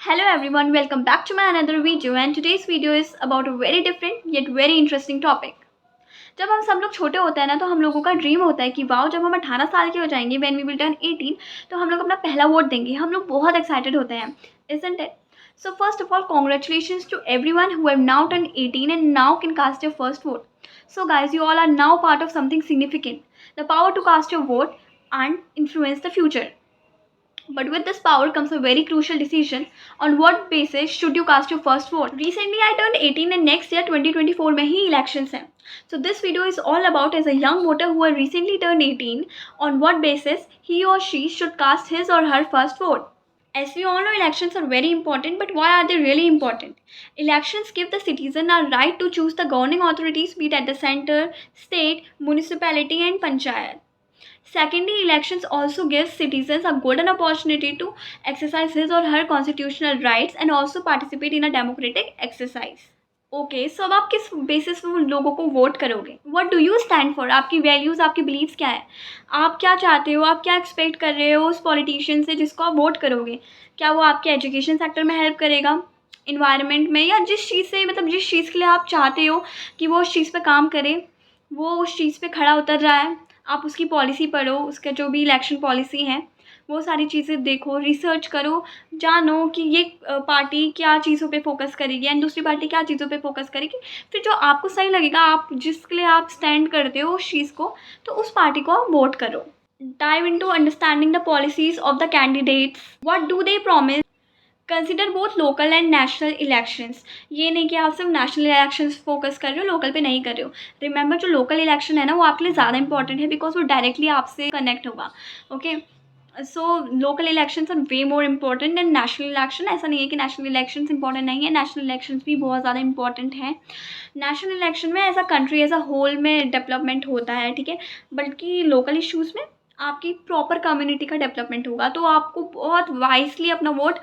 Hello everyone, welcome back to my another video and today's video is about a very different yet very interesting topic. जब हम सब लोग छोटे होते हैं ना तो हम लोगों का ड्रीम होता है कि वाओ जब हम 18 साल के हो जाएंगे व्हेन वी विल टर्न 18 तो हम लोग अपना पहला वोट देंगे. हम लोग बहुत एक्साइटेड होते हैं, isn't it? So first of all, congratulations to everyone who have now turned 18 and now can cast your first vote. So guys, you all are now part of something significant. The power to cast your vote and influence the future. But with this power comes a very crucial decision. On what basis should you cast your first vote? Recently I turned 18 and next year 2024 में ही elections हैं. So this video is all about as a young voter who had recently turned 18, on what basis he or she should cast his or her first vote. As we all know, elections are very important, but why are they really important? Elections give the citizen a right to choose the governing authorities, be it at the center, state, municipality and panchayat. Secondly, elections also give citizens a golden opportunity to exercise his or her constitutional rights and also participate in a democratic exercise. Okay, so अब आप किस basis पे उन लोगों को vote करोगे? What do you stand for? आपकी values, आपकी बिलीव्स क्या है? आप क्या चाहते हो? आप क्या एक्सपेक्ट कर रहे हो उस पॉलिटिशियन से जिसको आप वोट करोगे? क्या वो आपके एजुकेशन सेक्टर में हेल्प करेगा, इन्वायरमेंट में, या जिस चीज़ से मतलब जिस चीज़ के लिए आप चाहते हो कि वो उस चीज़ पे काम करे, वो उस चीज़ पे खड़ा उतर रहा है? आप उसकी पॉलिसी पढ़ो, उसका जो भी इलेक्शन पॉलिसी है वो सारी चीज़ें देखो, रिसर्च करो, जानो कि ये पार्टी क्या चीज़ों पे फोकस करेगी एंड दूसरी पार्टी क्या चीज़ों पे फोकस करेगी. फिर जो आपको सही लगेगा, आप जिसके लिए आप स्टैंड करते हो उस चीज़ को, तो उस पार्टी को आप वोट करो. Dive into understanding the policies of the candidates. What do they promise? Consider both local and national elections. ये नहीं कि आप सिर्फ नेशनल इलेक्शंस फोकस कर रहे हो, लोकल पे नहीं कर रहे हो. रिमेंबर, जो लोकल इलेक्शन है ना वो आपके लिए ज़्यादा इंपॉर्टेंट है बिकॉज वो डायरेक्टली आपसे कनेक्ट होगा. Okay, so local elections are way more important than national election. ऐसा नहीं है कि नेशनल इलेक्शंस इंपॉर्टेंट नहीं है, नेशनल इलेक्शंस भी बहुत ज़्यादा इंपॉर्टेंट हैं. नेशनल इलेक्शन में as a country as a whole में डेवलपमेंट होता है, ठीक है, बल्कि लोकल इश्यूज़ में आपकी प्रॉपर कम्युनिटी का डेवलपमेंट होगा. तो आपको बहुत वाइजली अपना वोट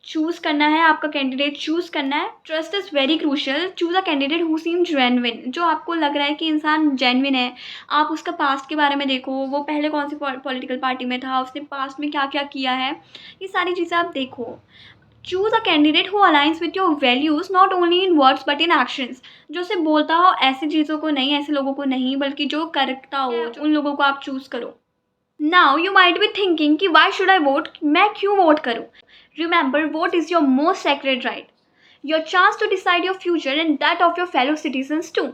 चूज़ करना है, आपका कैंडिडेट चूज़ करना है. Trust is very crucial. Choose a candidate who seem genuine. जो आपको लग रहा है कि इंसान जेन्युइन है. आप उसका पास्ट के बारे में देखो, वो पहले कौन सी पॉलिटिकल पार्टी में था, उसने पास्ट में क्या क्या किया है, ये सारी चीज़ें आप देखो. Choose a candidate who aligns with your values not only in words but in actions. जो सिर्फ बोलता हो ऐसी चीज़ों को नहीं, ऐसे लोगों को नहीं, बल्कि जो करता हो उन लोगों को आप चूज़ करो. Now you might be thinking कि वाई शुड आई वोट, मैं क्यों वोट करूँ? Remember, vote is your most sacred right, your chance to decide your future and that of your fellow citizens too.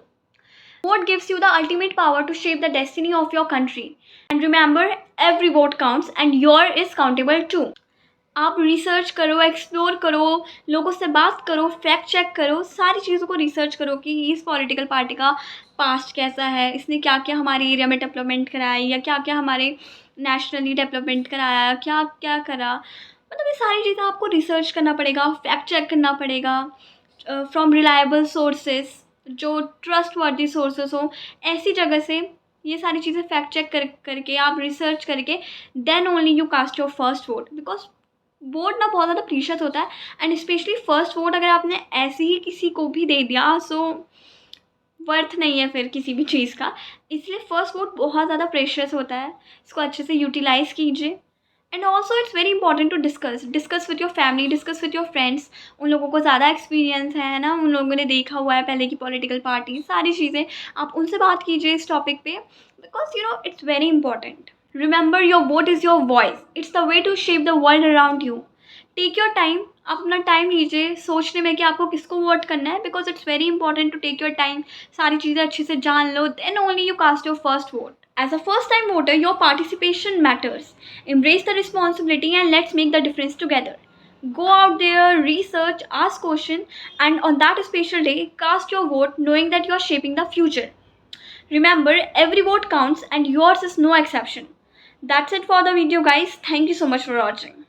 Vote gives you the ultimate power to shape the destiny of your country. And remember, every vote counts and your is countable too. आप research करो, explore करो, लोगों से बात करो, fact check करो, सारी चीज़ों को रिसर्च करो कि इस पॉलिटिकल पार्टी का पास्ट कैसा है, इसने क्या क्या हमारे एरिया में डेवलपमेंट कराया या क्या क्या हमारे नेशनली डेवलपमेंट कराया, क्या क्या करा. मतलब ये सारी चीज़ें आपको रिसर्च करना पड़ेगा, फैक्ट चेक करना पड़ेगा फ्रॉम रिलायबल सोर्सेस, जो ट्रस्ट वर्दी सोर्सेस हो, ऐसी जगह से ये सारी चीज़ें फैक्ट चेक करके आप रिसर्च करके then only you cast your first vote. Because vote ना बहुत ज़्यादा प्रीशियस होता है एंड स्पेशली फर्स्ट वोट अगर आपने ऐसे ही किसी को भी दे दिया सो वर्थ नहीं है फिर किसी भी चीज़ का. इसलिए फर्स्ट वोट बहुत ज़्यादा प्रेशियस होता है, इसको अच्छे से यूटिलाइज़ कीजिए. And also it's very important to discuss with your family, discuss with your friends. उन लोगों को ज़्यादा एक्सपीरियंस है ना, उन लोगों ने देखा हुआ है पहले की पॉलिटिकल पार्टी, सारी चीज़ें आप उनसे बात कीजिए इस टॉपिक पे because you know it's very important. Remember, your vote is your voice, it's the way to shape the world around you. Take your time, आप अपना टाइम लीजिए सोचने में कि आपको किसको वोट करना है because it's very important to take your time. सारी चीज़ें अच्छे से जान लो, then only you cast your first vote. As a first-time voter, your participation matters. Embrace the responsibility and let's make the difference together. Go out there, research, ask questions, and on that special day, cast your vote knowing that you are shaping the future. Remember, every vote counts and yours is no exception. That's it for the video, guys. Thank you so much for watching.